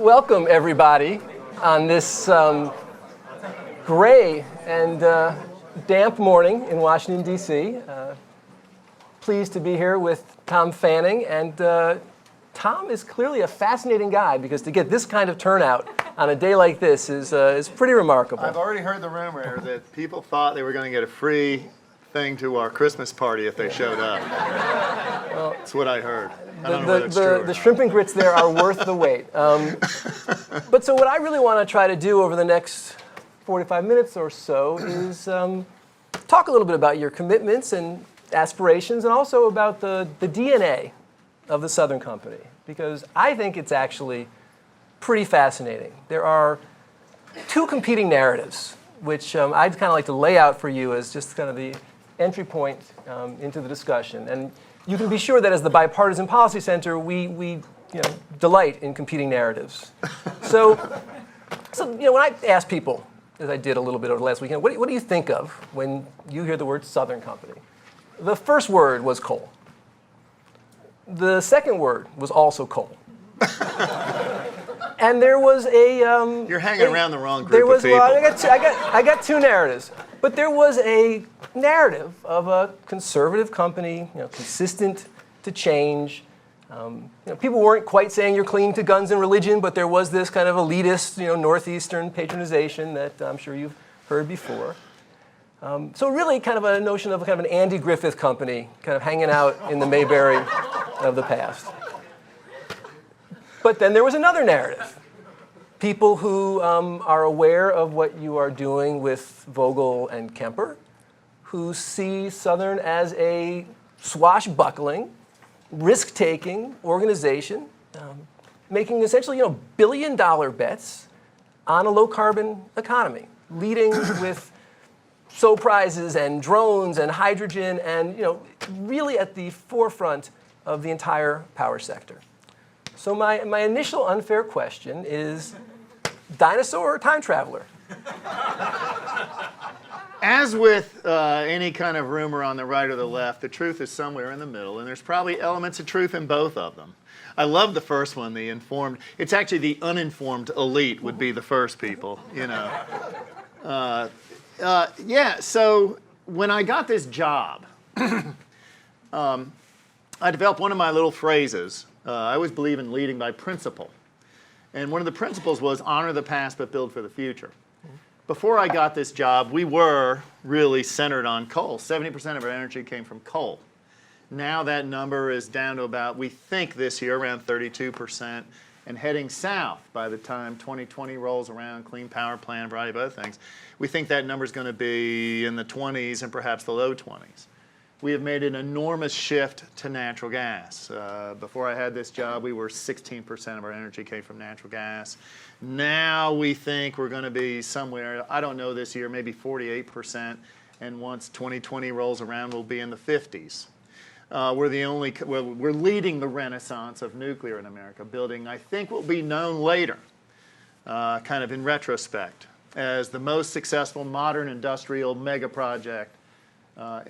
Welcome, everybody, on this gray and damp morning in Washington, D.C. Pleased to be here with Tom Fanning. And Tom is clearly a fascinating guy, because to get this kind of turnout on a day like this is pretty remarkable. I've already heard the rumor that people thought they were going to get a free thing to our Christmas party if they showed up. Well, that's what I heard. I don't know whether it's true or the not. shrimp and grits there are worth the wait. But so what I really want to try to do over the next 45 minutes or so is talk a little bit about your commitments and aspirations, and also about the DNA of the Southern Company, because I think it's actually pretty fascinating. There are two competing narratives, which I'd kind of like to lay out for you as just kind of the entry point into the discussion. And you can be sure that as the Bipartisan Policy Center, we delight in competing narratives. So when I ask people, as I did a little bit over the last weekend, what do you think of when you hear the word Southern Company? The first word was coal. The second word was also coal. And there was a... You're hanging around the wrong group of people. Well, I got two narratives. But there was a narrative of a conservative company, consistent to change. People weren't quite saying you're clinging to guns and religion, but there was this kind of elitist, Northeastern patronization that I'm sure you've heard before. So really kind of a notion of kind of an Andy Griffith company, kind of hanging out in the Mayberry of the past. But then there was another narrative. People who are aware of what you are doing with Vogel and Kemper, who see Southern as a swashbuckling, risk-taking organization, making essentially billion-dollar bets on a low-carbon economy, leading with SO prizes and drones and hydrogen, and really at the forefront of the entire power sector. So my initial unfair question is, dinosaur or time traveler? As with any kind of rumor on the right or the left, the truth is somewhere in the middle, and there's probably elements of truth in both of them. I love the first one, the informed. It's actually the uninformed elite would be the first people, so when I got this job, I developed one of my little phrases. I always believe in leading by principle. And one of the principles was honor the past but build for the future. Before I got this job, we were really centered on coal. 70% of our energy came from coal. Now that number is down to about, we think this year, around 32%, and heading south by the time 2020 rolls around, Clean Power Plan, a variety of other things. We think that number is going to be in the 20s and perhaps the low 20s. We have made an enormous shift to natural gas. Before I had this job, we were 16% of our energy came from natural gas. Now we think we're going to be somewhere, I don't know this year, maybe 48%. And once 2020 rolls around, we'll be in the 50s. We're leading the renaissance of nuclear in America, building, I think, will be known later, kind of in retrospect, as the most successful modern industrial mega project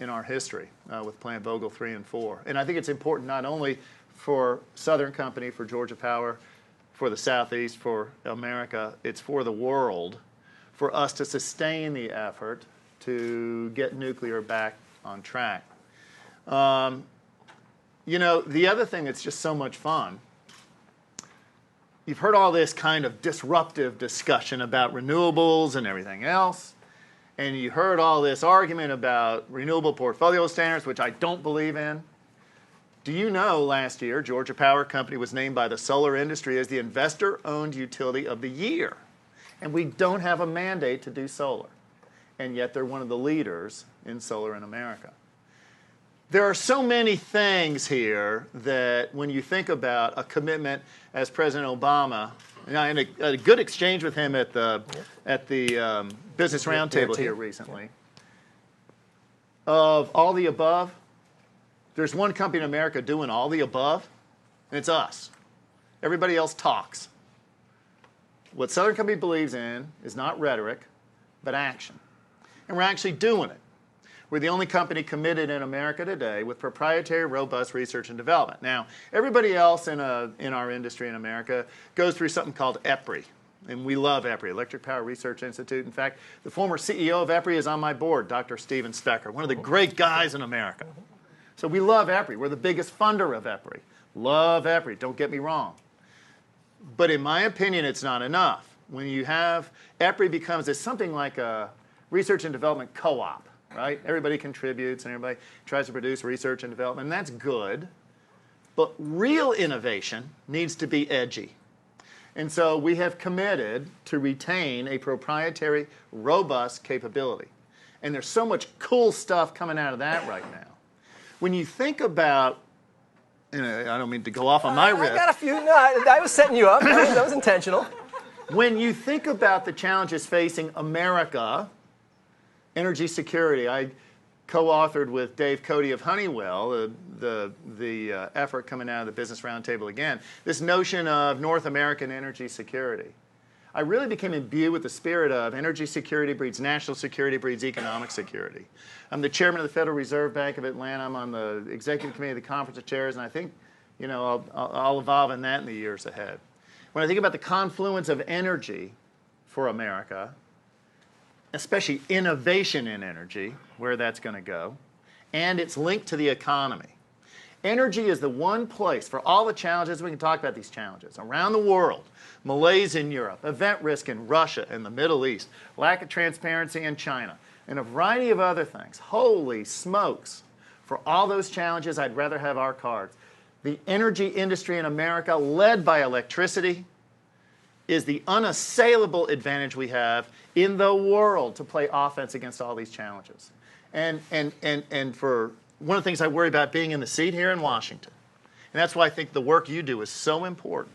in our history with Plant Vogtle 3 and 4. And I think it's important not only for Southern Company, for Georgia Power, for the Southeast, for America, it's for the world, for us to sustain the effort to get nuclear back on track. The other thing that's just so much fun, you've heard all this kind of disruptive discussion about renewables and everything else. And you heard all this argument about renewable portfolio standards, which I don't believe in. Do you know last year, Georgia Power Company was named by the solar industry as the investor-owned utility of the year. And we don't have a mandate to do solar. And yet they're one of the leaders in solar in America. There are so many things here that when you think about a commitment as President Obama, and I had a good exchange with him at the Business Roundtable here recently. Of all the above, there's one company in America doing all the above, and it's us. Everybody else talks. What Southern Company believes in is not rhetoric, but action. And we're actually doing it. We're the only company committed in America today with proprietary, robust research and development. Now, everybody else in our industry in America goes through something called EPRI. And we love EPRI, Electric Power Research Institute. In fact, the former CEO of EPRI is on my board, Dr. Steven Specker, one of the great guys in America. So we love EPRI. We're the biggest funder of EPRI. Love EPRI, don't get me wrong. But in my opinion, it's not enough. When you have, EPRI becomes it's something like a research and development co-op, right? Everybody contributes and everybody tries to produce research and development, and that's good. But real innovation needs to be edgy. And so we have committed to retain a proprietary, robust capability. And there's so much cool stuff coming out of that right now. When you think about, I don't mean to go off on my riff. I got a few. No, I was setting you up. That was intentional. When you think about the challenges facing America, energy security, I co-authored with Dave Cody of Honeywell the effort coming out of the Business Roundtable again, this notion of North American energy security. I really became imbued with the spirit of energy security breeds national security breeds economic security. I'm the chairman of the Federal Reserve Bank of Atlanta. I'm on the executive committee of the Conference of Chairs, and I think I'll evolve in that in the years ahead. When I think about the confluence of energy for America, especially innovation in energy, where that's going to go, and it's linked to the economy. Energy is the one place for all the challenges, we can talk about these challenges, around the world, malaise in Europe, event risk in Russia and the Middle East, lack of transparency in China, and a variety of other things. Holy smokes. For all those challenges, I'd rather have our cards. The energy industry in America, led by electricity, is the unassailable advantage we have in the world to play offense against all these challenges. And for one of the things I worry about being in the seat here in Washington, and that's why I think the work you do is so important.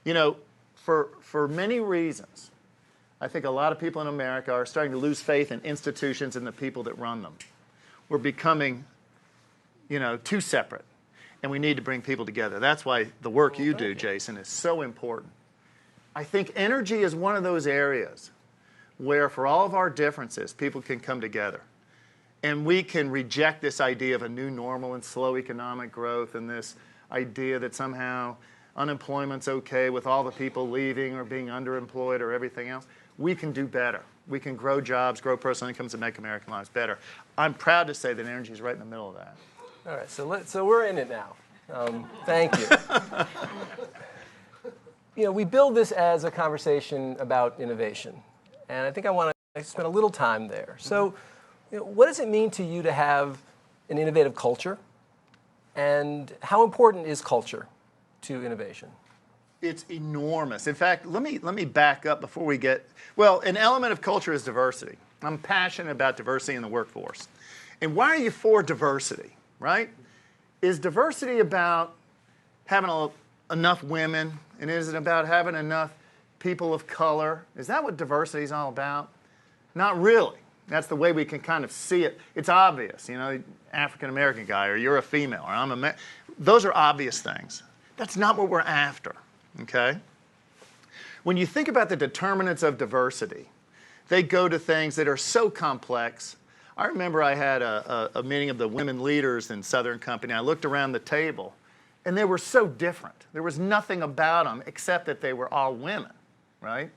You know, for many reasons, I think a lot of people in America are starting to lose faith in institutions and the people that run them. We're becoming, too separate, and we need to bring people together. That's why the work you do, Jason, is so important. I think energy is one of those areas where, for all of our differences, people can come together. And we can reject this idea of a new normal and slow economic growth and this idea that somehow unemployment's okay with all the people leaving or being underemployed or everything else. We can do better. We can grow jobs, grow personal incomes, and make American lives better. I'm proud to say that energy is right in the middle of that. All right, so we're in it now. Thank you. We build this as a conversation about innovation, and I think I want to spend a little time there. So, what does it mean to you to have an innovative culture, and how important is culture to innovation? It's enormous. In fact, let me back up before we get, well, an element of culture is diversity. I'm passionate about diversity in the workforce. And why are you for diversity, right? Is diversity about having enough women, and is it about having enough people of color? Is that what diversity is all about? Not really. That's the way we can kind of see it. It's obvious, African-American guy, or you're a female, or I'm a man. Those are obvious things. That's not what we're after, okay? When you think about the determinants of diversity, they go to things that are so complex. I remember I had a meeting of the women leaders in Southern Company. I looked around the table, and they were so different. There was nothing about them except that they were all women, right?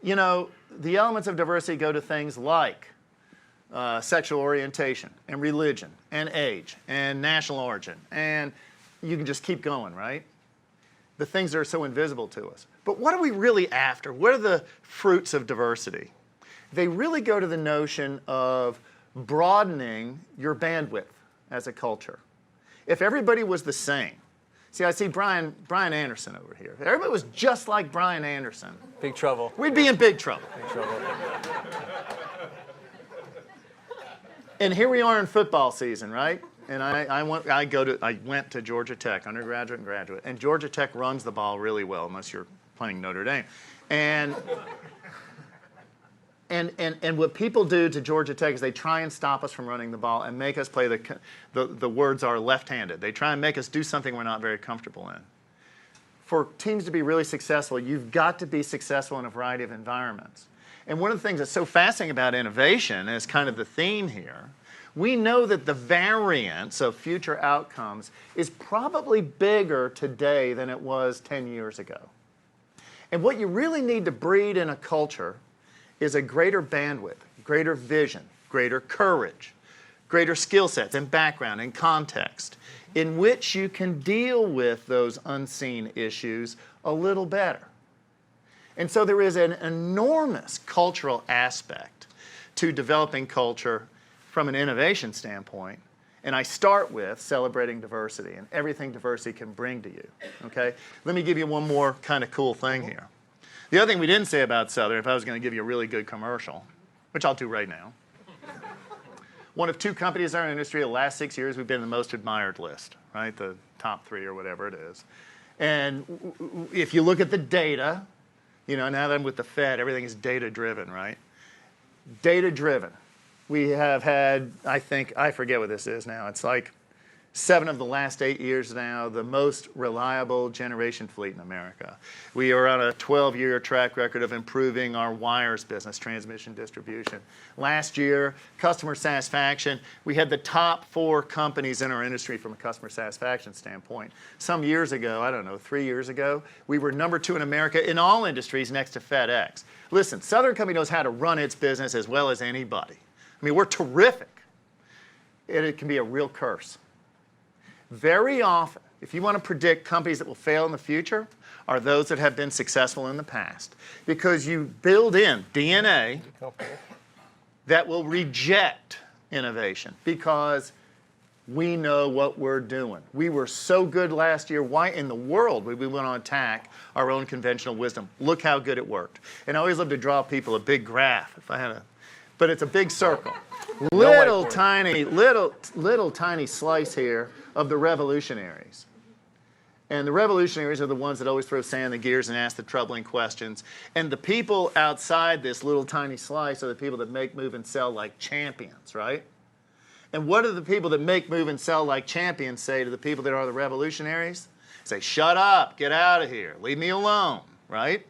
The elements of diversity go to things like sexual orientation and religion and age and national origin, and you can just keep going, right? The things that are so invisible to us. But what are we really after? What are the fruits of diversity? They really go to the notion of broadening your bandwidth as a culture. If everybody was the same, see, I see Brian Anderson over here. If everybody was just like Brian Anderson, Big trouble. we'd be in big trouble. Big trouble. And here we are in football season, right? And I went to Georgia Tech, undergraduate and graduate, and Georgia Tech runs the ball really well, unless you're playing Notre Dame. And what people do to Georgia Tech is they try and stop us from running the ball and make us play the words are left-handed. They try and make us do something we're not very comfortable in. For teams to be really successful, you've got to be successful in a variety of environments. And one of the things that's so fascinating about innovation is kind of the theme here. We know that the variance of future outcomes is probably bigger today than it was 10 years ago. And what you really need to breed in a culture is a greater bandwidth, greater vision, greater courage, greater skill sets and background and context in which you can deal with those unseen issues a little better. And so there is an enormous cultural aspect to developing culture from an innovation standpoint. And I start with celebrating diversity and everything diversity can bring to you, okay? Let me give you one more kind of cool thing here. The other thing we didn't say about Southern, if I was going to give you a really good commercial, which I'll do right now. One of two companies in our industry, the last 6 years, we've been in the most admired list, right? The top 3 or whatever it is. And if you look at the data, you know, now that I'm with the Fed, everything is data-driven, right? Data-driven. We have had, I forget what this is now. It's like 7 of the last 8 years now, the most reliable generation fleet in America. We are on a 12-year track record of improving our wires business, transmission distribution. Last year, customer satisfaction, we had the top 4 companies in our industry from a customer satisfaction standpoint. Some years ago, I don't know, 3 years ago, we were number 2 in America in all industries next to FedEx. Listen, Southern Company knows how to run its business as well as anybody. I mean, we're terrific. It can be a real curse. Very often, if you want to predict companies that will fail in the future, are those that have been successful in the past. Because you build in DNA that will reject innovation because we know what we're doing. We were so good last year. Why in the world would we want to attack our own conventional wisdom? Look how good it worked. And I always love to draw people a big graph if I had a, but it's a big circle. Little tiny slice here of the revolutionaries. And the revolutionaries are the ones that always throw sand in the gears and ask the troubling questions. And the people outside this little tiny slice are the people that make, move, and sell like champions, right? And what do the people that make, move, and sell like champions say to the people that are the revolutionaries? Say, shut up, get out of here, leave me alone, right?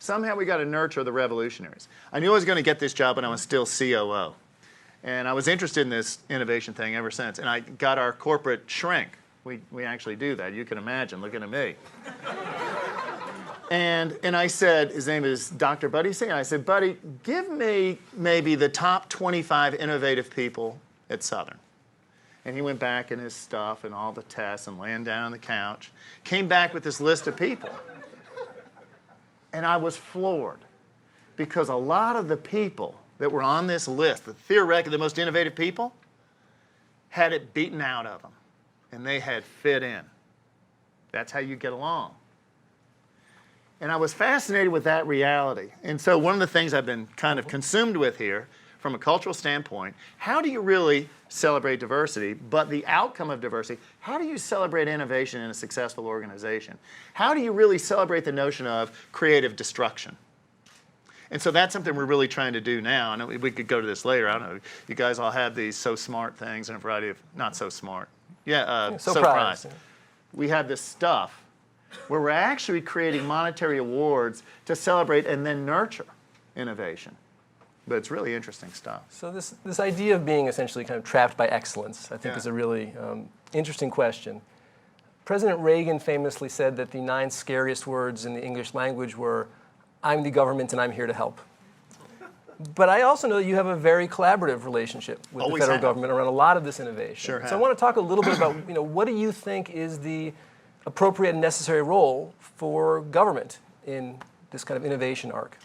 Somehow we got to nurture the revolutionaries. I knew I was going to get this job when I was still COO. And I was interested in this innovation thing ever since. And I got our corporate shrink. We actually do that. You can imagine, looking at me. And I said, his name is Dr. Buddy Singh. I said, Buddy, give me maybe the top 25 innovative people at Southern. And he went back in his stuff and all the tests and laying down on the couch. Came back with this list of people. And I was floored. Because a lot of the people that were on this list, the theoretically the most innovative people, had it beaten out of them. And they had fit in. That's how you get along. And I was fascinated with that reality. And so one of the things I've been kind of consumed with here, from a cultural standpoint, how do you really celebrate diversity, but the outcome of diversity, how do you celebrate innovation in a successful organization? How do you really celebrate the notion of creative destruction? And so that's something we're really trying to do now. And we could go to this later. I don't know. You guys all have these so smart things and a variety of, not so smart. Yeah, so prize. We have this stuff where we're actually creating monetary awards to celebrate and then nurture innovation. But it's really interesting stuff. So this idea of being essentially kind of trapped by excellence, I think, is a really interesting question. President Reagan famously said that the 9 scariest words in the English language were, I'm the government and I'm here to help. But I also know that you have a very collaborative relationship with the federal government around a lot of this innovation. Sure have. So I want to talk a little bit about, what do you think is the appropriate and necessary role for government in this kind of innovation arc?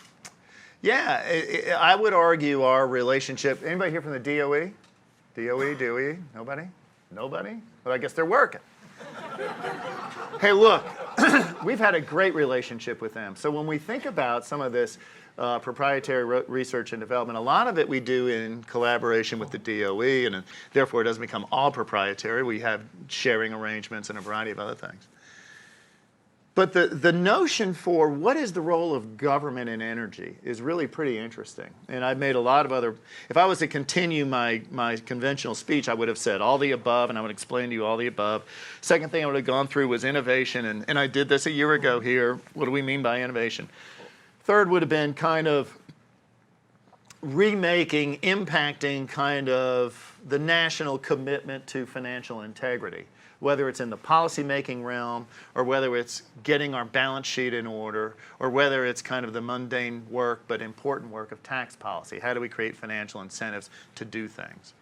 Yeah, I would argue our relationship, anybody here from the DOE? DOE? Nobody? Nobody? Well, I guess they're working. Hey, look, we've had a great relationship with them. So when we think about some of this proprietary research and development, a lot of it we do in collaboration with the DOE, and therefore it doesn't become all proprietary. We have sharing arrangements and a variety of other things. But the notion for what is the role of government in energy is really pretty interesting. And I've made a lot of other, if I was to continue my conventional speech, I would have said all the above, and I would explain to you all the above. Second thing I would have gone through was innovation, and I did this a year ago here. What do we mean by innovation? Third would have been kind of remaking, impacting kind of the national commitment to financial integrity, whether it's in the policymaking realm or whether it's getting our balance sheet in order or whether it's kind of the mundane work but important work of tax policy. How do we create financial incentives to do things?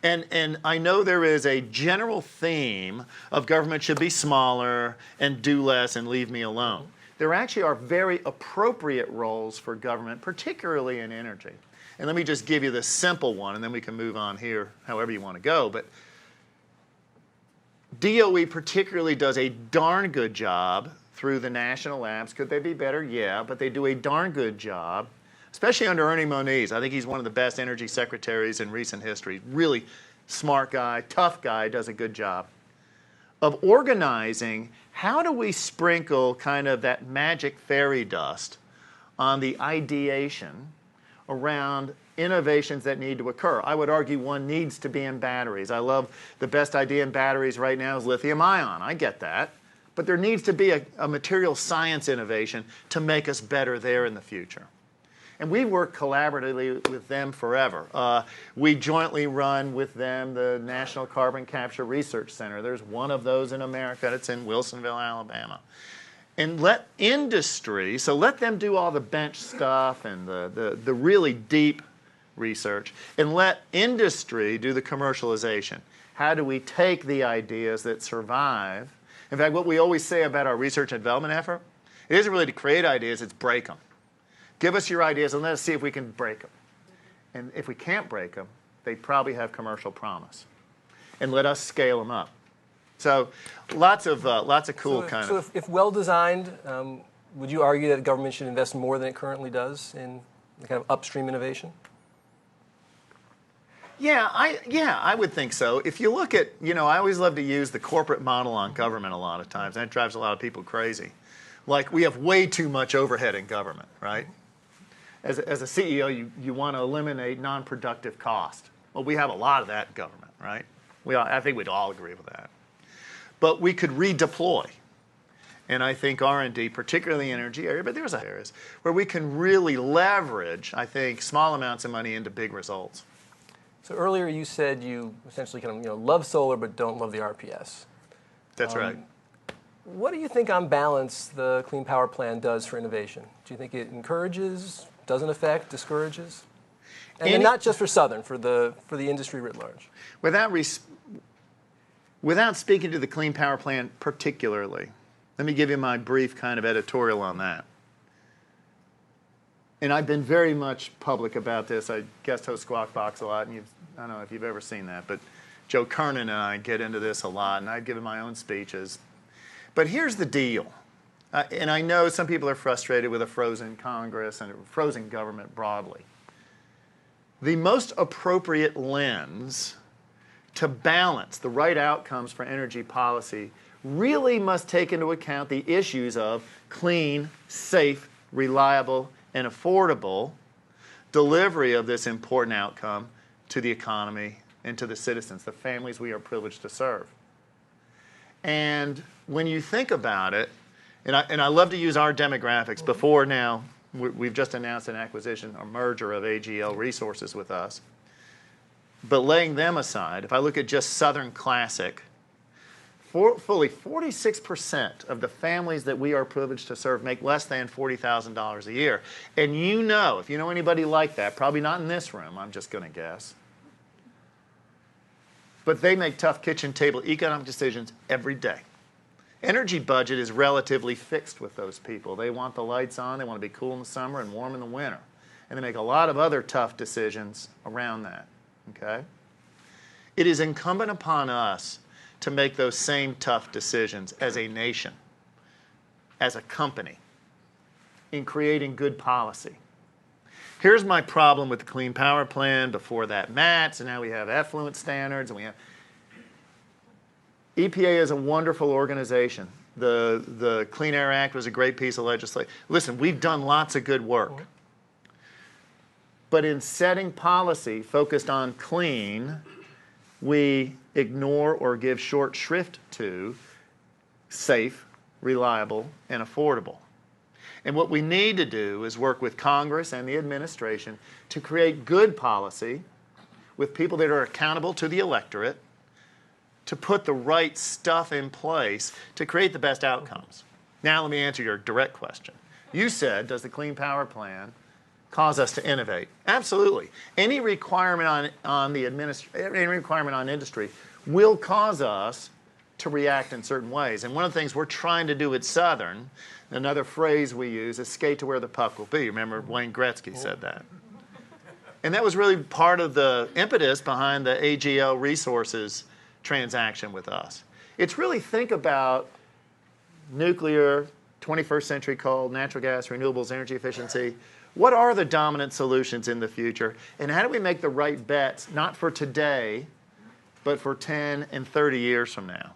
And I know there is a general theme of government should be smaller and do less and leave me alone. There actually are very appropriate roles for government, particularly in energy. And let me just give you the simple one, and then we can move on here however you want to go. But DOE particularly does a darn good job through the national labs. Could they be better? Yeah, but they do a darn good job, especially under Ernie Moniz. I think he's one of the best energy secretaries in recent history. Really smart guy, tough guy, does a good job of organizing how do we sprinkle kind of that magic fairy dust on the ideation around innovations that need to occur. I would argue one needs to be in batteries. I love the best idea in batteries right now is lithium ion. I get that. But there needs to be a material science innovation to make us better there in the future. And we work collaboratively with them forever. We jointly run with them the National Carbon Capture Research Center. There's one of those in America. It's in Wilsonville, Alabama. And let industry, so let them do all the bench stuff and the really deep research, and let industry do the commercialization. How do we take the ideas that survive? In fact, what we always say about our research and development effort, it isn't really to create ideas, it's break them. Give us your ideas and let us see if we can break them. And if we can't break them, they probably have commercial promise. And let us scale them up. So lots of cool So if well-designed, would you argue that government should invest more than it currently does in the kind of upstream innovation? Yeah, I would think so. If you look at, I always love to use the corporate model on government a lot of times. That drives a lot of people crazy. Like we have way too much overhead in government, right? As a CEO, you want to eliminate non-productive cost. Well, we have a lot of that in government, right? I think we'd all agree with that. But we could redeploy. And I think R&D, particularly in the energy area, but there's areas where we can really leverage, I think, small amounts of money into big results. So earlier you said you essentially kind of love solar but don't love the RPS. That's right. What do you think on balance the Clean Power Plan does for innovation? Do you think it encourages, doesn't affect, discourages? And then not just for Southern, for the industry writ large. Without speaking to the Clean Power Plan particularly, let me give you my brief kind of editorial on that. And I've been very much public about this. I guest host Squawk Box a lot, and I don't know if you've ever seen that, but Joe Kernan and I get into this a lot, and I've given my own speeches. But here's the deal. And I know some people are frustrated with a frozen Congress and a frozen government broadly. The most appropriate lens to balance the right outcomes for energy policy really must take into account the issues of clean, safe, reliable, and affordable delivery of this important outcome to the economy and to the citizens, the families we are privileged to serve. And when you think about it, and I love to use our demographics. Before now, we've just announced an acquisition, a merger of AGL Resources with us. But laying them aside, if I look at just Southern Classic, fully 46% of the families that we are privileged to serve make less than $40,000 a year. And if you know anybody like that, probably not in this room, I'm just going to guess. But they make tough kitchen table economic decisions every day. Energy budget is relatively fixed with those people. They want the lights on, they want to be cool in the summer and warm in the winter. And they make a lot of other tough decisions around that, okay? It is incumbent upon us to make those same tough decisions as a nation, as a company, in creating good policy. Here's my problem with the Clean Power Plan. Before that, MATS, and now we have effluent standards, and we have... EPA is a wonderful organization. The Clean Air Act was a great piece of legislation. Listen, we've done lots of good work. But in setting policy focused on clean, we ignore or give short shrift to safe, reliable, and affordable. And what we need to do is work with Congress and the administration to create good policy with people that are accountable to the electorate to put the right stuff in place to create the best outcomes. Now let me answer your direct question. You said, does the Clean Power Plan cause us to innovate? Absolutely. Any requirement on industry will cause us to react in certain ways. And one of the things we're trying to do at Southern, another phrase we use is skate to where the puck will be. Remember Wayne Gretzky said that. And that was really part of the impetus behind the AGL Resources transaction with us. It's really think about nuclear, 21st century coal, natural gas, renewables, energy efficiency. What are the dominant solutions in the future? And how do we make the right bets, not for today, but for 10 and 30 years from now?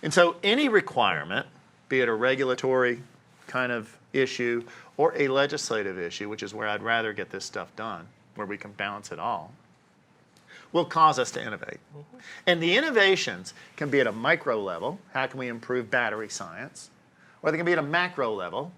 And so any requirement, be it a regulatory kind of issue or a legislative issue, which is where I'd rather get this stuff done, where we can balance it all, will cause us to innovate. And the innovations can be at a micro level. How can we improve battery science? Or they can be at a macro level.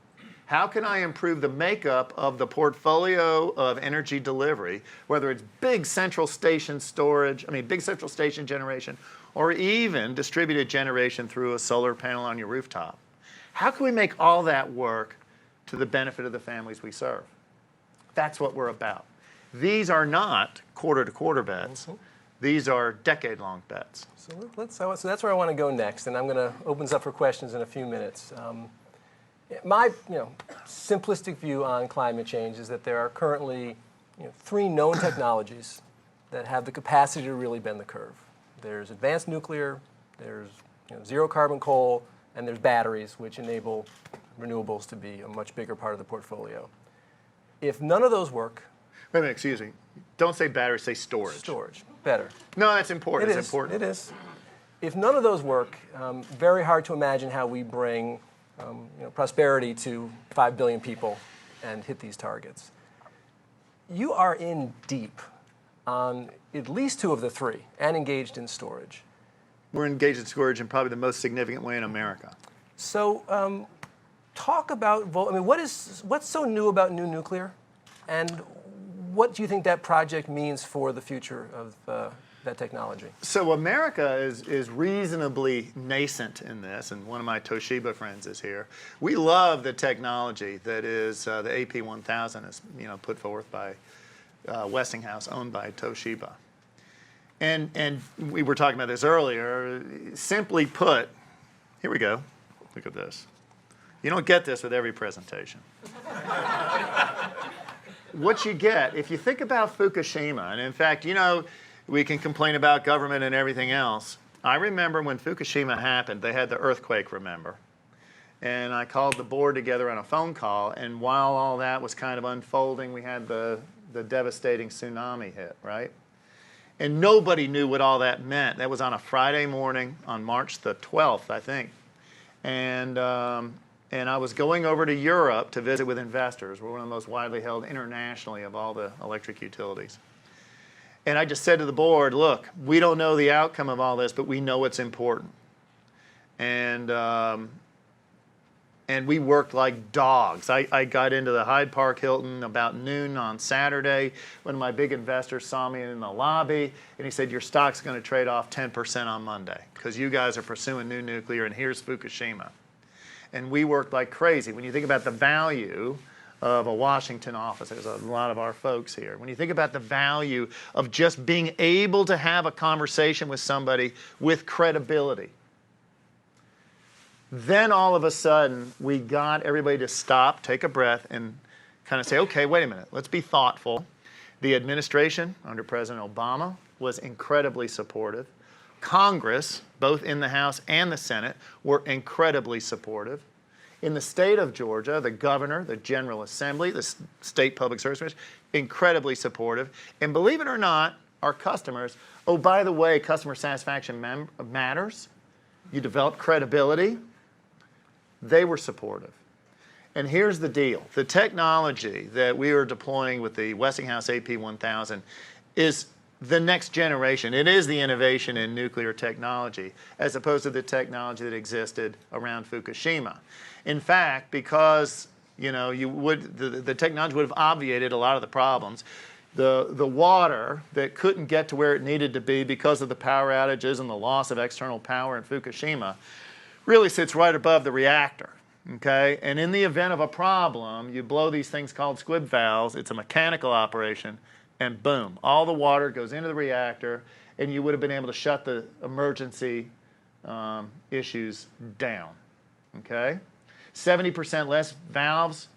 How can I improve the makeup of the portfolio of energy delivery, whether it's big central station storage, big central station generation, or even distributed generation through a solar panel on your rooftop? How can we make all that work to the benefit of the families we serve? That's what we're about. These are not quarter-to-quarter bets. These are decade-long bets. So that's where I want to go next, and I'm going to open this up for questions in a few minutes. My simplistic view on climate change is that there are currently 3 known technologies that have the capacity to really bend the curve. There's advanced nuclear, there's zero carbon coal, and there's batteries, which enable renewables to be a much bigger part of the portfolio. If none of those work... Wait a minute, excuse me. Don't say battery, say storage. Storage, better. No, that's important. It's important. It is. If none of those work, very hard to imagine how we bring prosperity to 5 billion people and hit these targets. You are in deep on at least 2 of the 3 and engaged in storage. We're engaged in storage in probably the most significant way in America. So talk about, what's so new about new nuclear? And what do you think that project means for the future of that technology? So America is reasonably nascent in this, and one of my Toshiba friends is here. We love the technology that is the AP1000 is put forth by Westinghouse, owned by Toshiba. And we were talking about this earlier. Simply put, here we go. Look at this. You don't get this with every presentation. What you get, if you think about Fukushima, and in fact, we can complain about government and everything else. I remember when Fukushima happened, they had the earthquake, remember? And I called the board together on a phone call, and while all that was kind of unfolding, we had the devastating tsunami hit, right? And nobody knew what all that meant. That was on a Friday morning on March the 12th, I think. And I was going over to Europe to visit with investors. We're one of the most widely held internationally of all the electric utilities. And I just said to the board, look, we don't know the outcome of all this, but we know it's important. And we worked like dogs. I got into the Hyde Park Hilton about noon on Saturday. One of my big investors saw me in the lobby, and he said, your stock's going to trade off 10% on Monday because you guys are pursuing new nuclear, and here's Fukushima. And we worked like crazy. When you think about the value of a Washington office, there's a lot of our folks here. When you think about the value of just being able to have a conversation with somebody with credibility, then all of a sudden we got everybody to stop, take a breath, and kind of say, okay, wait a minute, let's be thoughtful. The administration under President Obama was incredibly supportive. Congress, both in the House and the Senate, were incredibly supportive. In the state of Georgia, the governor, the General Assembly, the state public service commission, incredibly supportive. And believe it or not, our customers, oh, by the way, customer satisfaction matters. You develop credibility. They were supportive. And here's the deal. The technology that we are deploying with the Westinghouse AP1000 is the next generation. It is the innovation in nuclear technology as opposed to the technology that existed around Fukushima. In fact, because the technology would have obviated a lot of the problems. The water that couldn't get to where it needed to be because of the power outages and the loss of external power in Fukushima really sits right above the reactor. Okay? And in the event of a problem, you blow these things called squib valves. It's a mechanical operation, and boom, all the water goes into the reactor, and you would have been able to shut the emergency issues down. Okay? 70% less valves,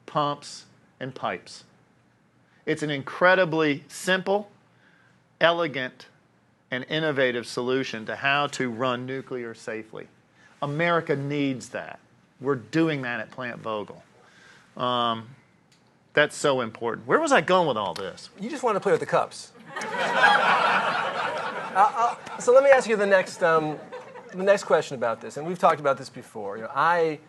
pumps, and pipes. It's an incredibly simple, elegant, and innovative solution to how to run nuclear safely. America needs that. We're doing that at Plant Vogtle. That's so important. Where was I going with all this? You just want to play with the cups. So let me ask you the next question about this, and we've talked about this before. I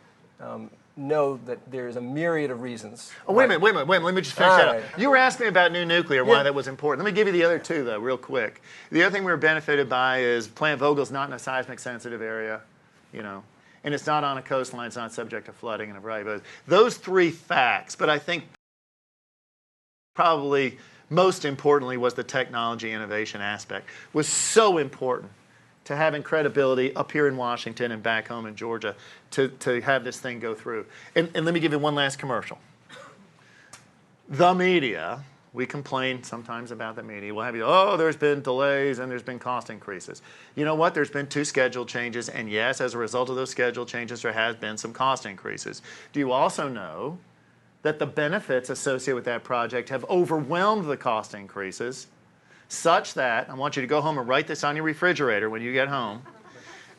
know that there's a myriad of reasons. Oh, wait a minute. Let me just finish that right. up. You were asking me about new nuclear, why that was important. Let me give you the other two, though, real quick. The other thing we were benefited by is Plant Vogel's not in a seismic-sensitive area, and it's not on a coastline. It's not subject to flooding and a variety of those three facts. But I think probably most importantly was the technology innovation aspect. Was so important to having credibility up here in Washington and back home in Georgia to have this thing go through. And let me give you one last commercial. The media, we complain sometimes about the media. We'll have there's been delays and there's been cost increases. You know what? There's been 2 schedule changes, and yes, as a result of those schedule changes, there has been some cost increases. Do you also know that the benefits associated with that project have overwhelmed the cost increases, such that, I want you to go home and write this on your refrigerator when you get home,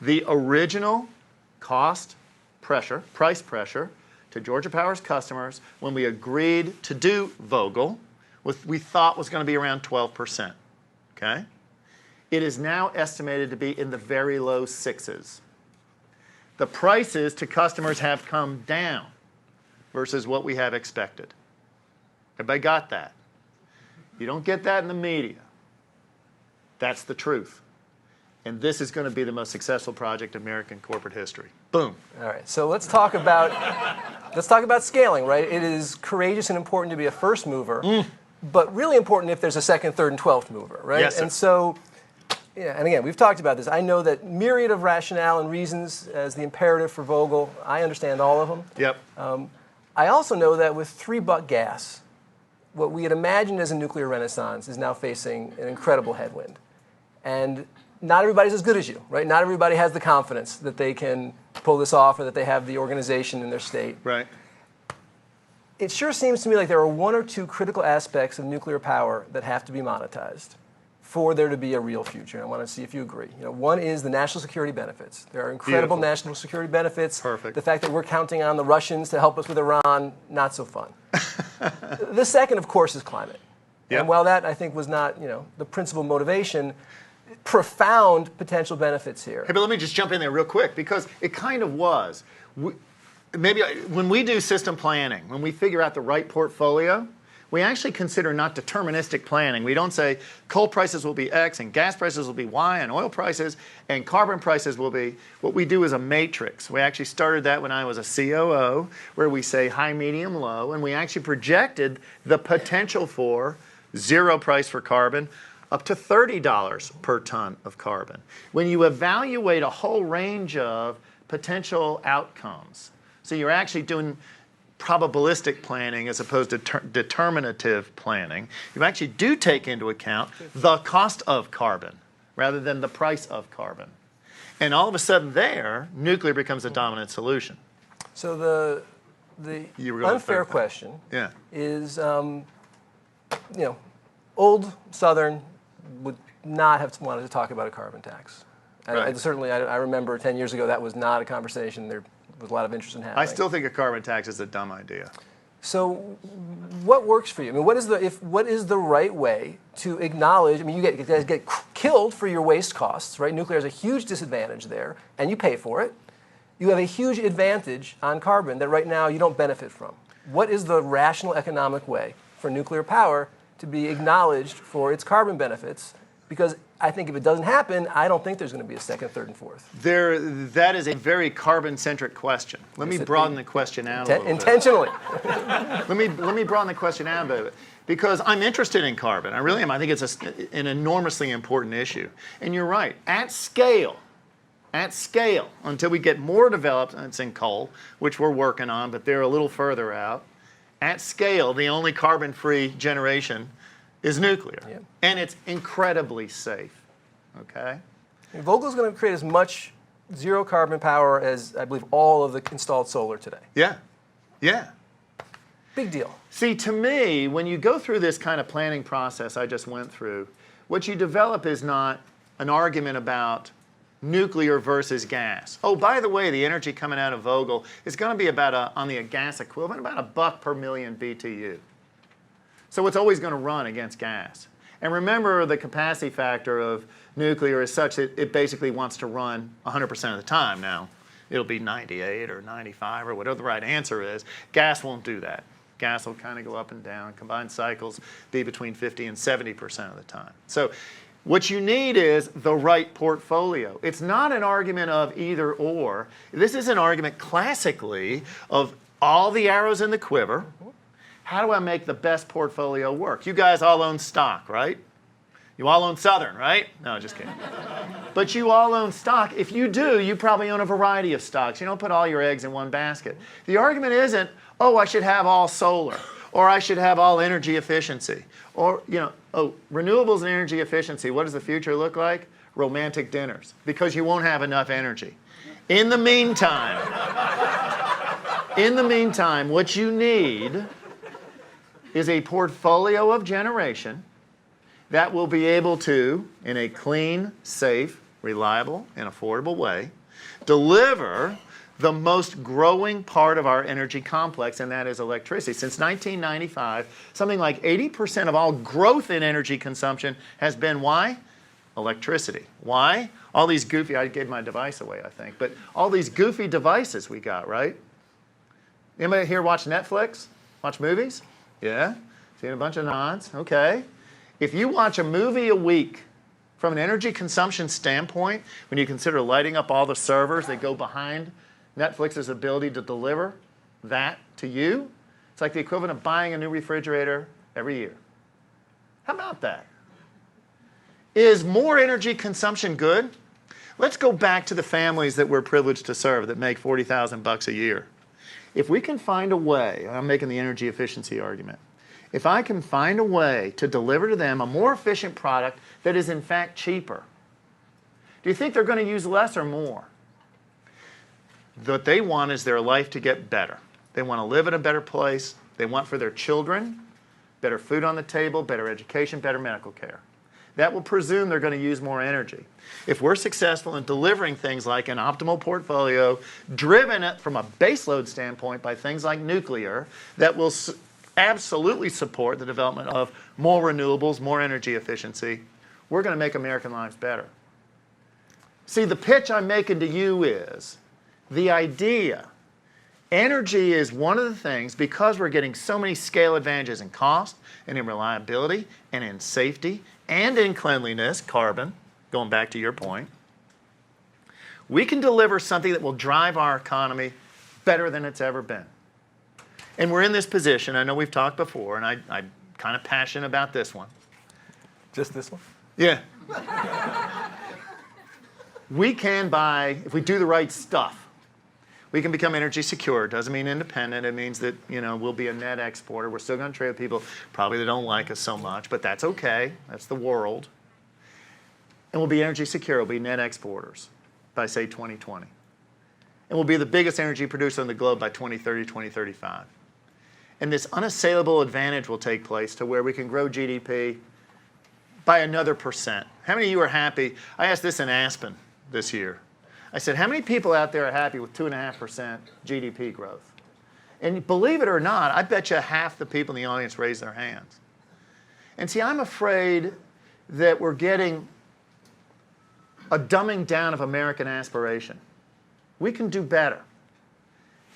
the original price pressure to Georgia Power's customers when we agreed to do Vogtle, we thought was going to be around 12%. Okay? It is now estimated to be in the very low 6s. The prices to customers have come down versus what we have expected. Everybody got that? You don't get that in the media. That's the truth. And this is going to be the most successful project in American corporate history. Boom. All right, so let's talk about scaling, right? It is courageous and important to be a first mover, but really important if there's a second, third, and 12th mover, right? Yes, sir. And so, and again, we've talked about this. I know that myriad of rationale and reasons as the imperative for Vogtle. I understand all of them. Yep. I also know that with $3 gas, what we had imagined as a nuclear renaissance is now facing an incredible headwind. And not everybody's as good as you, right? Not everybody has the confidence that they can pull this off or that they have the organization in their state. Right. It sure seems to me like there are 1 or 2 critical aspects of nuclear power that have to be monetized for there to be a real future. And I want to see if you agree. One is the national security benefits. There are incredible national security benefits. Perfect. The fact that we're counting on the Russians to help us with Iran, not so fun. The second, of course, is climate. Yep. And while that, I think, was not the principal motivation, profound potential benefits here. Hey, but let me just jump in there real quick, because it kind of was. When we do system planning, when we figure out the right portfolio, we actually consider not deterministic planning. We don't say coal prices will be X and gas prices will be Y and oil prices and carbon prices will be. What we do is a matrix. We actually started that when I was a COO, where we say high, medium, low, and we actually projected the potential for 0 price for carbon, up to $30 per ton of carbon. When you evaluate a whole range of potential outcomes, so you're actually doing probabilistic planning as opposed to determinative planning, you actually do take into account the cost of carbon rather than the price of carbon. And all of a sudden there, nuclear becomes a dominant solution. So the unfair question is, old Southern would not have wanted to talk about a carbon tax. Right. Certainly, I remember 10 years ago that was not a conversation there was a lot of interest in having. I still think a carbon tax is a dumb idea. So what works for you? I mean, what is the right way to acknowledge? I mean, you guys get killed for your waste costs, right? Nuclear has a huge disadvantage there, and you pay for it. You have a huge advantage on carbon that right now you don't benefit from. What is the rational economic way for nuclear power to be acknowledged for its carbon benefits, because I think if it doesn't happen, I don't think there's going to be a second, third, and fourth. That is a very carbon-centric question. Let me broaden the question out a little bit. Intentionally. Let me broaden the question out a bit, because I'm interested in carbon. I really am. I think it's an enormously important issue. And you're right. At scale, until we get more developed, and it's in coal, which we're working on, but they're a little further out. At scale, the only carbon-free generation is nuclear. Yeah. And it's incredibly safe, okay? And Vogtle's going to create as much zero carbon power as, I believe, all of the installed solar today. Yeah, yeah. Big deal. See, to me, when you go through this kind of planning process I just went through, what you develop is not an argument about nuclear versus gas. Oh, by the way, the energy coming out of Vogtle is going to be about, on the gas equivalent, about $1 per million BTU. So it's always going to run against gas. And remember, the capacity factor of nuclear is such that it basically wants to run 100% of the time now. It'll be 98 or 95 or whatever the right answer is. Gas won't do that. Gas will kind of go up and down. Combined cycles be between 50 and 70% of the time. So what you need is the right portfolio. It's not an argument of either or. This is an argument classically of all the arrows in the quiver. How do I make the best portfolio work? You guys all own stock, right? You all own Southern, right? No, just kidding. But you all own stock. If you do, you probably own a variety of stocks. You don't put all your eggs in one basket. The argument isn't, oh, I should have all solar, or I should have all energy efficiency, or, oh, renewables and energy efficiency. What does the future look like? Romantic dinners, because you won't have enough energy. In the meantime, what you need is a portfolio of generation that will be able to, in a clean, safe, reliable, and affordable way, deliver the most growing part of our energy complex, and that is electricity. Since 1995, something like 80% of all growth in energy consumption has been, why? Electricity. Why? All these goofy, I gave my device away, I think, but all these goofy devices we got, right? Anybody here watch Netflix? Watch movies? Yeah? Seeing a bunch of nods? Okay. If you watch a movie a week, from an energy consumption standpoint, when you consider lighting up all the servers that go behind Netflix's ability to deliver that to you, it's like the equivalent of buying a new refrigerator every year. How about that? Is more energy consumption good? Let's go back to the families that we're privileged to serve that make $40,000 a year. If we can find a way, I'm making the energy efficiency argument, if I can find a way to deliver to them a more efficient product that is in fact cheaper, do you think they're going to use less or more? What they want is their life to get better. They want to live in a better place. They want for their children better food on the table, better education, better medical care. That will presume they're going to use more energy. If we're successful in delivering things like an optimal portfolio, driven from a baseload standpoint by things like nuclear, that will absolutely support the development of more renewables, more energy efficiency, we're going to make American lives better. See, the pitch I'm making to you is the idea. Energy is one of the things, because we're getting so many scale advantages in cost and in reliability and in safety and in cleanliness, carbon, going back to your point, we can deliver something that will drive our economy better than it's ever been. And we're in this position, I know we've talked before, and I'm kind of passionate about this one. Just this one? Yeah. We can if we do the right stuff, we can become energy secure. It doesn't mean independent. It means that, we'll be a net exporter. We're still going to trade with people probably that don't like us so much, but that's okay. That's the world. And we'll be energy secure. We'll be net exporters by, say, 2020. And we'll be the biggest energy producer in the globe by 2030, 2035. And this unassailable advantage will take place to where we can grow GDP by another %. How many of you are happy? I asked this in Aspen this year. I said, how many people out there are happy with 2.5% GDP growth? And believe it or not, I bet you half the people in the audience raised their hands. And see, I'm afraid that we're getting a dumbing down of American aspiration. We can do better.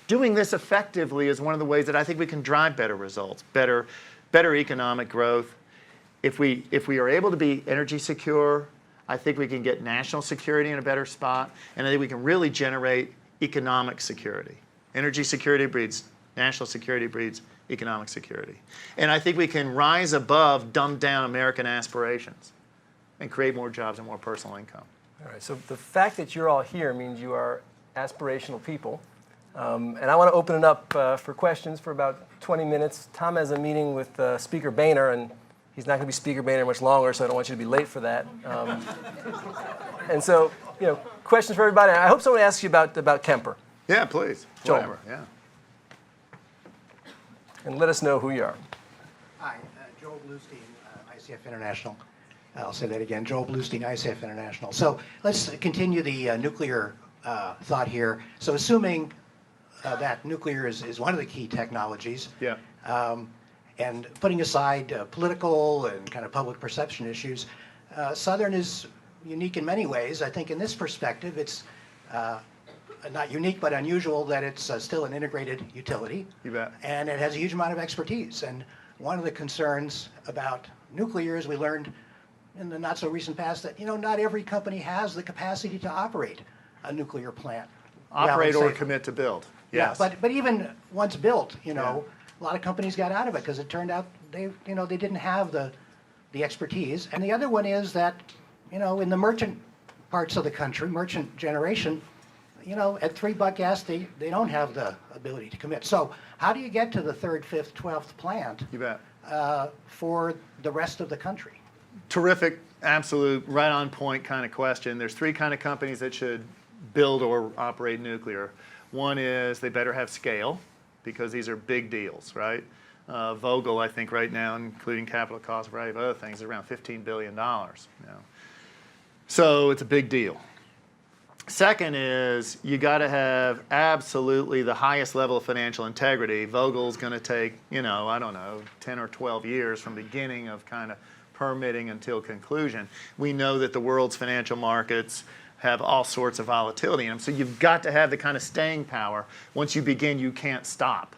Doing this effectively is one of the ways that I think we can drive better results, better economic growth. if we are able to be energy secure, I think we can get national security in a better spot, and I think we can really generate economic security. Energy security breeds national security, breeds economic security. And I think we can rise above dumbed down American aspirations and create more jobs and more personal income. All right, so the fact that you're all here means you are aspirational people. And I want to open it up for questions for about 20 minutes. Tom has a meeting with Speaker Boehner, and he's not going to be Speaker Boehner much longer, so I don't want you to be late for that. And so, questions for everybody. I hope someone asks you about Kemper. Yeah, please. Joel. Whatever. Yeah. And let us know who you are. Hi, Joel Bluestein, ICF International. I'll say that again, Joel Bluestein, ICF International. So let's continue the nuclear thought here. So assuming that nuclear is one of the key technologies, Yeah. and putting aside political and kind of public perception issues, Southern is unique in many ways. I think in this perspective, it's not unique but unusual that it's still an integrated utility. You bet. And it has a huge amount of expertise. And one of the concerns about nuclear is we learned in the not so recent past that not every company has the capacity to operate a nuclear plant. Operate well or and commit to build. yeah, Yes. but even once built, a lot of companies got out of it because it turned out they didn't have the expertise. And the other one is that, in the merchant parts of the country, merchant generation, at $3 gas, they don't have the ability to commit. So how do you get to the third, fifth, 12th plant You bet. for the rest of the country? Terrific, absolute, right on point kind of question. There's three kind of companies that should build or operate nuclear. One is they better have scale because these are big deals, right? Vogtle, I think right now, including capital costs, a variety of other things, is around $15 billion. So it's a big deal. Second is you got to have absolutely the highest level of financial integrity. Vogtle's going to take, I don't know, 10 or 12 years from beginning of kind of permitting until conclusion. We know that the world's financial markets have all sorts of volatility in them. So you've got to have the kind of staying power. Once you begin, you can't stop.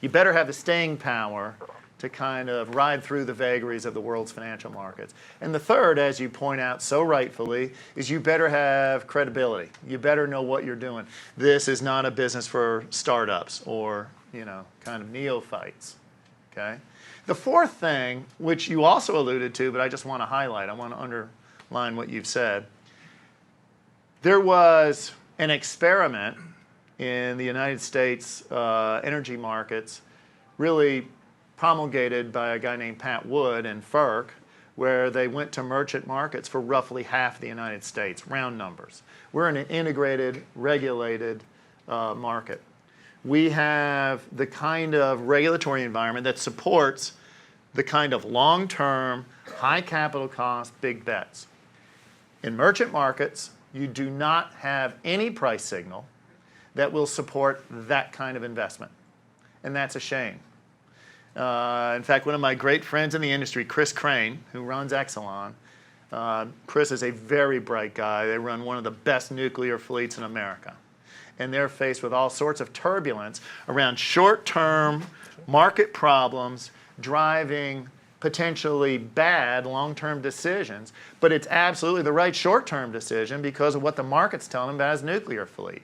You better have the staying power to kind of ride through the vagaries of the world's financial markets. And the third, as you point out so rightfully, is you better have credibility. You better know what you're doing. This is not a business for startups or, kind of neophytes, okay? The fourth thing, which you also alluded to, but I just want to highlight, I want to underline what you've said. There was an experiment in the United States energy markets, really promulgated by a guy named Pat Wood and FERC, where they went to merchant markets for roughly half the United States, round numbers. We're in an integrated, regulated market. We have the kind of regulatory environment that supports the kind of long-term, high capital cost, big bets. In merchant markets, you do not have any price signal that will support that kind of investment. And that's a shame. In fact, one of my great friends in the industry, Chris Crane, who runs Exelon, Chris is a very bright guy. They run one of the best nuclear fleets in America. And they're faced with all sorts of turbulence around short-term market problems driving potentially bad long-term decisions. But it's absolutely the right short-term decision because of what the market's telling them about his nuclear fleet.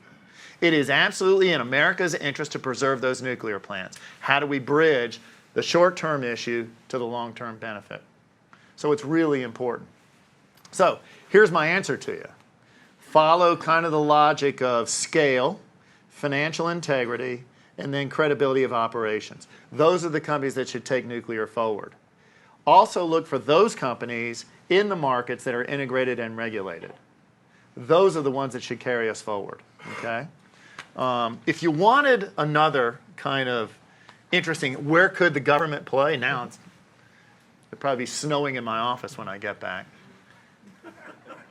It is absolutely in America's interest to preserve those nuclear plants. How do we bridge the short-term issue to the long-term benefit? So it's really important. So here's my answer to you. Follow kind of the logic of scale, financial integrity, and then credibility of operations. Those are the companies that should take nuclear forward. Also look for those companies in the markets that are integrated and regulated. Those are the ones that should carry us forward, okay? If you wanted another kind of interesting, where could the government play? Now it'll probably be snowing in my office when I get back.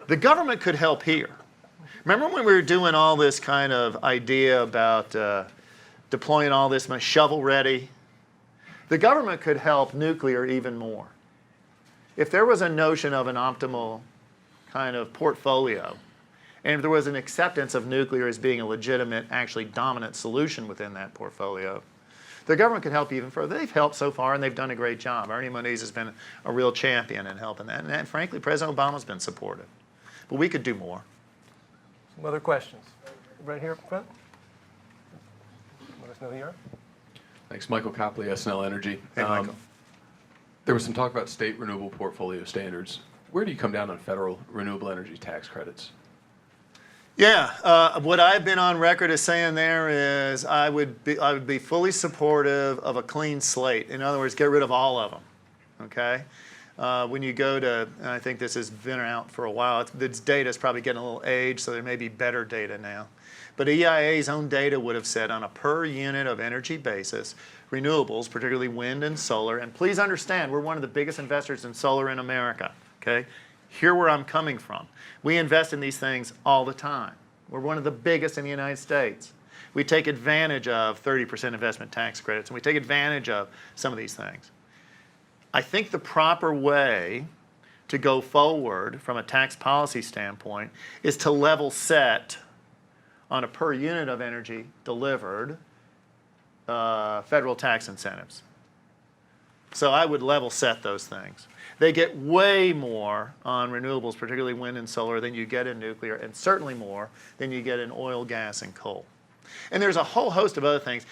The government could help here. Remember when we were doing all this kind of idea about deploying all this shovel ready? The government could help nuclear even more. If there was a notion of an optimal kind of portfolio, and if there was an acceptance of nuclear as being a legitimate, actually dominant solution within that portfolio, The government could help even further. They've helped so far, and they've done a great job. Ernie Moniz has been a real champion in helping that. And frankly, President Obama's been supportive. But we could do more. Some other questions? Right here up front. Let us know who you are. Thanks. Michael Copley, SNL Energy. Hey, Michael. There was some talk about state renewable portfolio standards. Where do you come down on federal renewable energy tax credits? Yeah, what I've been on record as saying there is I would be fully supportive of a clean slate. In other words, get rid of all of them. Okay. When you go to, and I think this has been out for a while, its data is probably getting a little aged, so there may be better data now. But EIA's own data would have said on a per unit of energy basis, renewables, particularly wind and solar, and please understand, we're one of the biggest investors in solar in America, okay? Hear where I'm coming from. We invest in these things all the time. We're one of the biggest in the United States. We take advantage of 30% investment tax credits, and we take advantage of some of these things. I think the proper way to go forward from a tax policy standpoint is to level set on a per unit of energy delivered federal tax incentives. So I would level set those things. They get way more on renewables, particularly wind and solar, than you get in nuclear, and certainly more than you get in oil, gas, and coal. And there's a whole host of other things.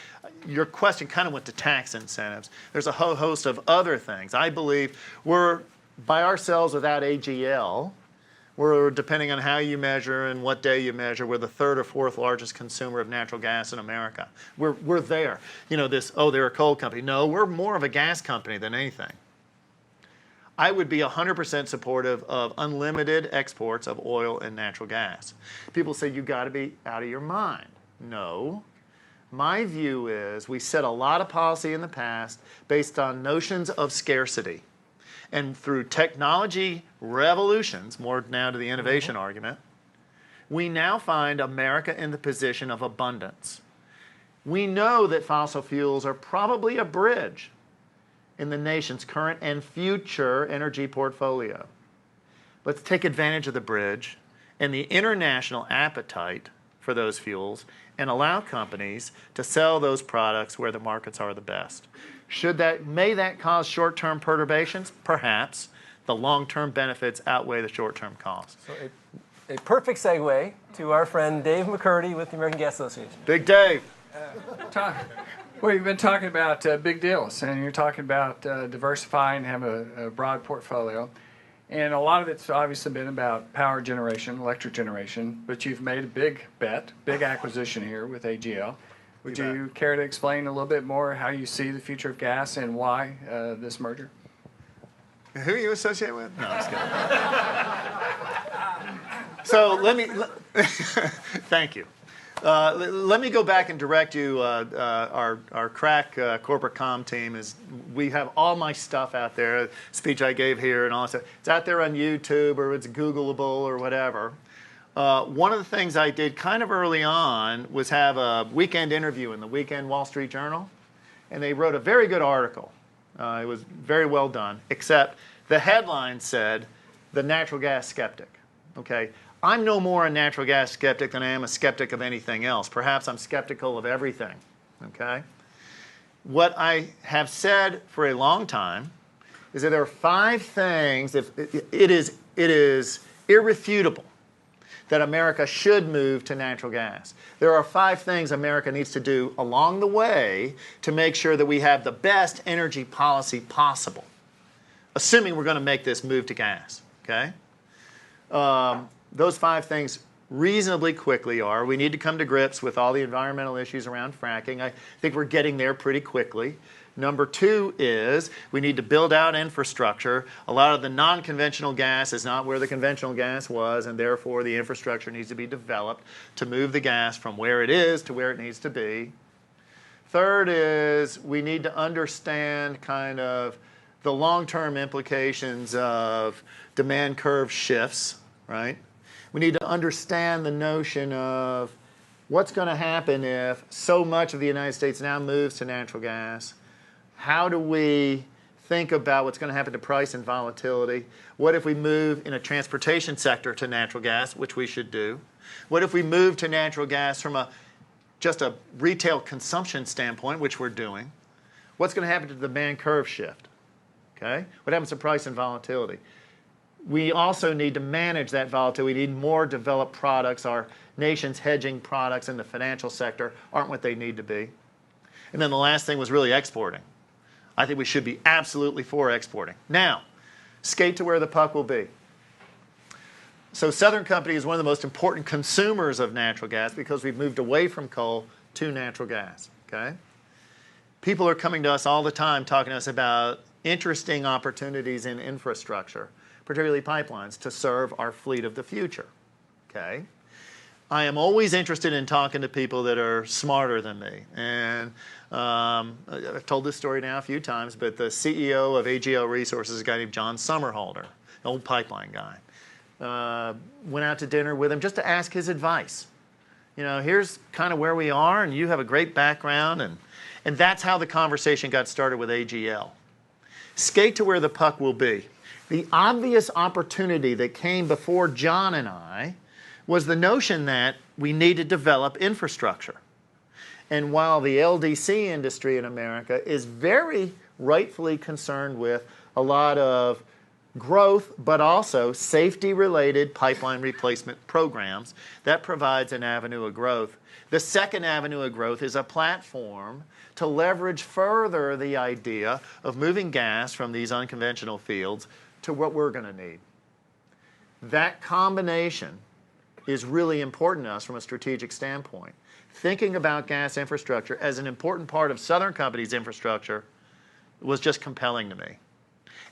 Your question kind of went to tax incentives. There's a whole host of other things. I believe we're, by ourselves without AGL, we're, depending on how you measure and what day you measure, we're the third or fourth largest consumer of natural gas in America. We're there. You know, this, oh, they're a coal company. No, we're more of a gas company than anything. I would be 100% supportive of unlimited exports of oil and natural gas. People say, you got to be out of your mind. No. My view is we set a lot of policy in the past based on notions of scarcity. And through technology revolutions, more now to the innovation argument, we now find America in the position of abundance. We know that fossil fuels are probably a bridge in the nation's current and future energy portfolio. Let's take advantage of the bridge and the international appetite for those fuels and allow companies to sell those products where the markets are the best. May that cause short-term perturbations? Perhaps. The long-term benefits outweigh the short-term costs. So a perfect segue to our friend Dave McCurdy with the American Gas Association. Big Dave. Well, you've been talking about big deals, and you're talking about diversifying, have a broad portfolio. And a lot of it's obviously been about power generation, electric generation, but you've made a big bet, big acquisition here with AGL. Would you care to explain a little bit more how you see the future of gas and why this merger? Who are you associated with? No, I'm just kidding. So let me, thank you. Let me go back and direct you. Our crack corporate comm team is, we have all my stuff out there, speech I gave here and all that stuff. It's out there on YouTube or it's Googleable or whatever. One of the things I did kind of early on was have a weekend interview in the Weekend Wall Street Journal, and they wrote a very good article. It was very well done, except the headline said, "The Natural Gas Skeptic." Okay, I'm no more a natural gas skeptic than I am a skeptic of anything else. Perhaps I'm skeptical of everything. Okay, what I have said for a long time is that there are 5 things. If it is irrefutable that America should move to natural gas. There are 5 things America needs to do along the way to make sure that we have the best energy policy possible, assuming we're going to make this move to gas, okay? Those 5 things reasonably quickly are, we need to come to grips with all the environmental issues around fracking. I think we're getting there pretty quickly. Number 2 is we need to build out infrastructure. A lot of the non-conventional gas is not where the conventional gas was, and therefore the infrastructure needs to be developed to move the gas from where it is to where it needs to be. Third is we need to understand kind of the long-term implications of demand curve shifts, right? We need to understand the notion of what's going to happen if so much of the United States now moves to natural gas. How do we think about what's going to happen to price and volatility? What if we move in a transportation sector to natural gas, which we should do? What if we move to natural gas from just a retail consumption standpoint, which we're doing, What's going to happen to the demand curve shift? Okay? What happens to price and volatility? We also need to manage that volatility. We need more developed products. Our nation's hedging products in the financial sector aren't what they need to be. And then the last thing was really exporting. I think we should be absolutely for exporting. Now, skate to where the puck will be. So Southern Company is one of the most important consumers of natural gas because we've moved away from coal to natural gas. Okay? People are coming to us all the time talking to us about interesting opportunities in infrastructure, particularly pipelines, to serve our fleet of the future. Okay? I am always interested in talking to people that are smarter than me. And I've told this story now a few times, but the CEO of AGL Resources is a guy named John Somerhalder, an old pipeline guy. Went out to dinner with him just to ask his advice. You know, here's kind of where we are, and you have a great background. And that's how the conversation got started with AGL. Skate to where the puck will be. The obvious opportunity that came before John and I was the notion that we need to develop infrastructure. And while the LDC industry in America is very rightfully concerned with a lot of growth, but also safety-related pipeline replacement programs, that provides an avenue of growth. The second avenue of growth is a platform to leverage further the idea of moving gas from these unconventional fields to what we're going to need. That combination is really important to us from a strategic standpoint. Thinking about gas infrastructure as an important part of Southern Company's infrastructure was just compelling to me.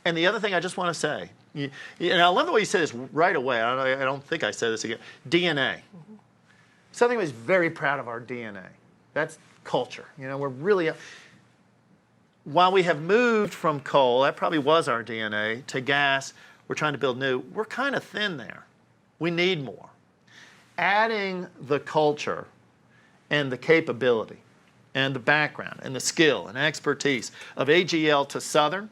And the other thing I just want to say, and I love the way you said this right away. I don't think I said this again. DNA. Southern Company is very proud of our DNA. That's culture. You know, we're really, while we have moved from coal, that probably was our DNA, to gas, we're trying to build new, we're kind of thin there. We need more. Adding the culture and the capability and the background and the skill and expertise of AGL to Southern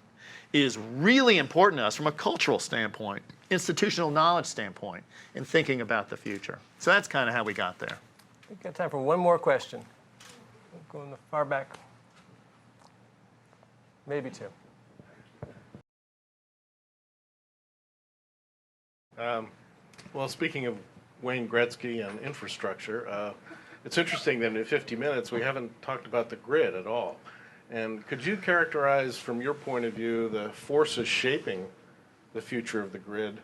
is really important to us from a cultural standpoint, institutional knowledge standpoint, in thinking about the future. So that's kind of how we got there. We've got time for one more question. We'll go in the far back. Maybe two. Well, speaking of Wayne Gretzky and infrastructure, it's interesting that in 50 minutes we haven't talked about the grid at all. And could you characterize, from your point of view, the forces shaping the future of the grid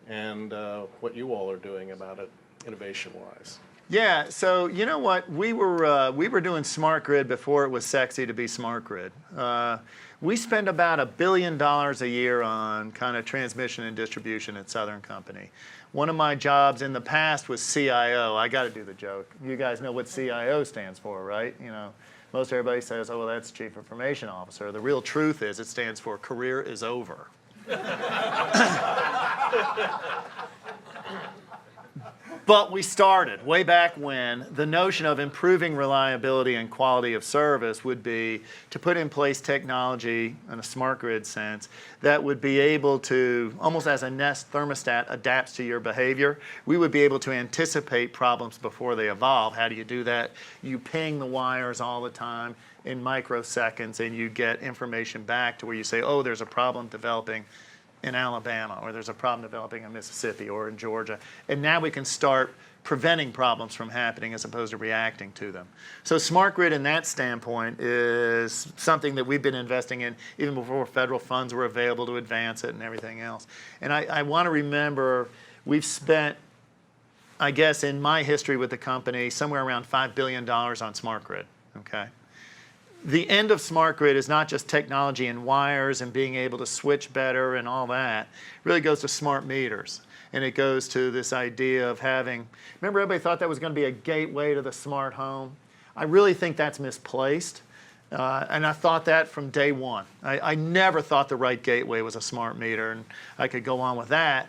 and what you all are doing about it, innovation-wise? Yeah, so you know what? We were doing smart grid before it was sexy to be smart grid. We spend about $1 billion a year on kind of transmission and distribution at Southern Company. One of my jobs in the past was CIO. I got to do the joke. You guys know what CIO stands for, right? You know, most everybody says, "Oh, well, that's Chief Information Officer." The real truth is, it stands for career is over. But we started way back when. The notion of improving reliability and quality of service would be to put in place technology in a smart grid sense that would be able to, almost as a Nest thermostat adapts to your behavior, we would be able to anticipate problems before they evolve. How do you do that? You ping the wires all the time in microseconds, and you get information back to where you say, oh, there's a problem developing in Alabama, or there's a problem developing in Mississippi or in Georgia. And now we can start preventing problems from happening as opposed to reacting to them. So smart grid in that standpoint is something that we've been investing in even before federal funds were available to advance it and everything else. And I want to remember we've spent, I guess in my history with the company, somewhere around $5 billion on smart grid, okay? The end of smart grid is not just technology and wires and being able to switch better and all that. It really goes to smart meters. And it goes to this idea of having, remember everybody thought that was going to be a gateway to the smart home? I really think that's misplaced. And I thought that from day one. I never thought the right gateway was a smart meter, and I could go on with that.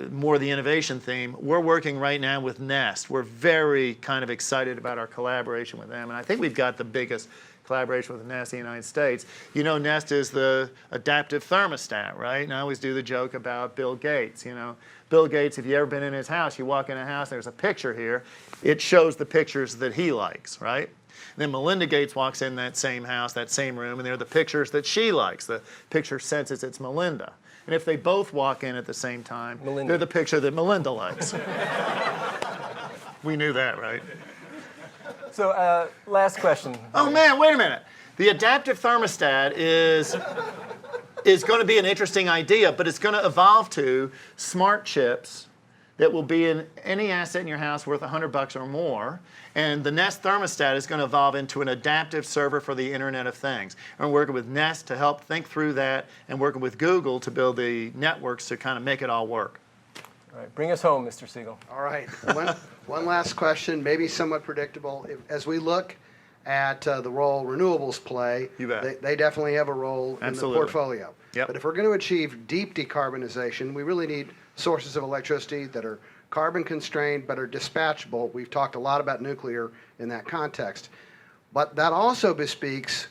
More the innovation theme. We're working right now with Nest. We're very kind of excited about our collaboration with them, and I think we've got the biggest collaboration with Nest in the United States. You know, Nest is the adaptive thermostat, right? And I always do the joke about Bill Gates. You know, Bill Gates, if you've ever been in his house, you walk in a house, there's a picture here. It shows the pictures that he likes, right? Then Melinda Gates walks in that same house, that same room, and they're the pictures that she likes. The picture senses it's Melinda. And if they both walk in at the same time, Melinda. they're the picture that Melinda likes. We knew that, right? So last question. Oh man, wait a minute. The adaptive thermostat is going to be an interesting idea, but it's going to evolve to smart chips that will be in any asset in your house worth $100 or more. And the Nest thermostat is going to evolve into an adaptive server for the Internet of Things. And we're working with Nest to help think through that, and working with Google to build the networks to kind of make it all work. All right, bring us home, Mr. Siegel. All right. One last question, maybe somewhat predictable. As we look at the role renewables play, You bet. they definitely have a role in the Absolutely. portfolio. Yep. But if we're going to achieve deep decarbonization, we really need sources of electricity that are carbon constrained but are dispatchable. We've talked a lot about nuclear in that context. But that also bespeaks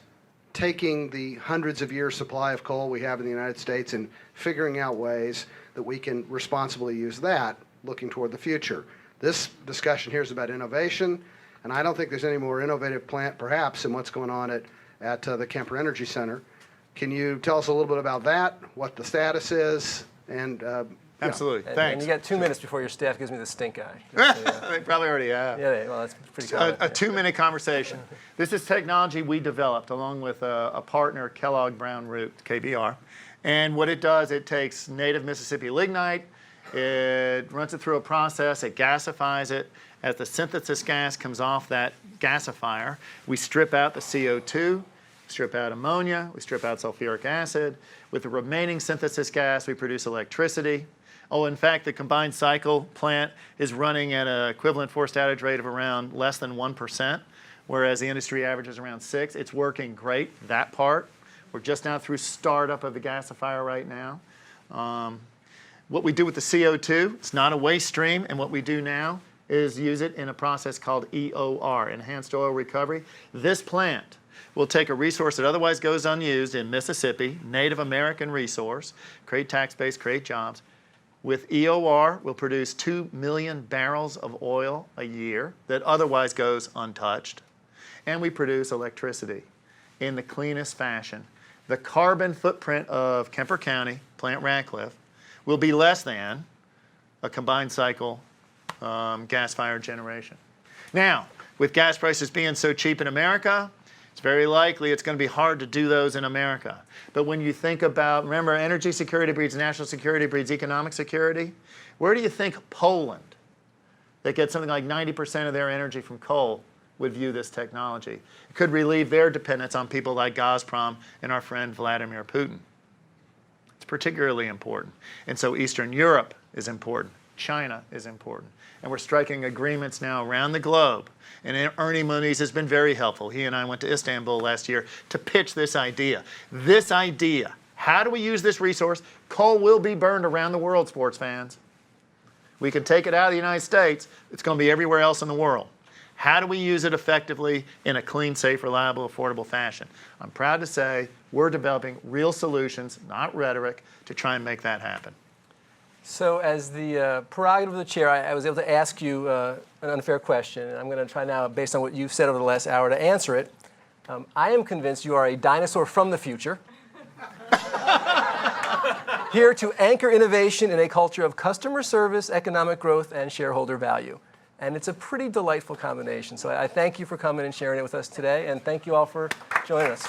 taking the hundreds of years supply of coal we have in the United States and figuring out ways that we can responsibly use that, looking toward the future. This discussion here is about innovation, and I don't think there's any more innovative plant, perhaps, than what's going on at the Kemper Energy Center. Can you tell us a little bit about that, what the status is, and Absolutely. And Thanks. you got 2 minutes before your staff gives me the stink eye. They probably already have. Yeah, well, that's pretty common. A 2-minute conversation. This is technology we developed along with a partner, Kellogg Brown Root, KBR. And what it does, it takes native Mississippi lignite, it runs it through a process, it gasifies it. As the synthesis gas comes off that gasifier, we strip out the CO2, strip out ammonia, we strip out sulfuric acid. With the remaining synthesis gas, we produce electricity. Oh, in fact, the combined cycle plant is running at an equivalent forced outage rate of around less than 1%, whereas the industry average is around 6%. It's working great, that part. We're just now through startup of the gasifier right now. What we do with the CO2, it's not a waste stream, and what we do now is use it in a process called EOR, Enhanced Oil Recovery. This plant will take a resource that otherwise goes unused in Mississippi, Native American resource, create tax base, create jobs. With EOR, we'll produce 2 million barrels of oil a year that otherwise goes untouched. And we produce electricity in the cleanest fashion. The carbon footprint of Kemper County, Plant Ratcliffe, will be less than a combined cycle gas-fired generation. Now, with gas prices being so cheap in America, it's very likely it's going to be hard to do those in America. But when you think about, remember, energy security breeds national security, breeds economic security. Where do you think Poland, that gets something like 90% of their energy from coal, would view this technology? It could relieve their dependence on people like Gazprom and our friend Vladimir Putin. It's particularly important. And so Eastern Europe is important. China is important. And we're striking agreements now around the globe. And Ernie Moniz has been very helpful. He and I went to Istanbul last year to pitch this idea. This idea, how do we use this resource? Coal will be burned around the world, sports fans. We can take it out of the United States. It's going to be everywhere else in the world. How do we use it effectively in a clean, safe, reliable, affordable fashion? I'm proud to say we're developing real solutions, not rhetoric, to try and make that happen. So as the prerogative of the chair, I was able to ask you an unfair question, and I'm going to try now, based on what you've said over the last hour, to answer it. I am convinced you are a dinosaur from the future, here to anchor innovation in a culture of customer service, economic growth, and shareholder value. And it's a pretty delightful combination. So I thank you for coming and sharing it with us today, and thank you all for joining us.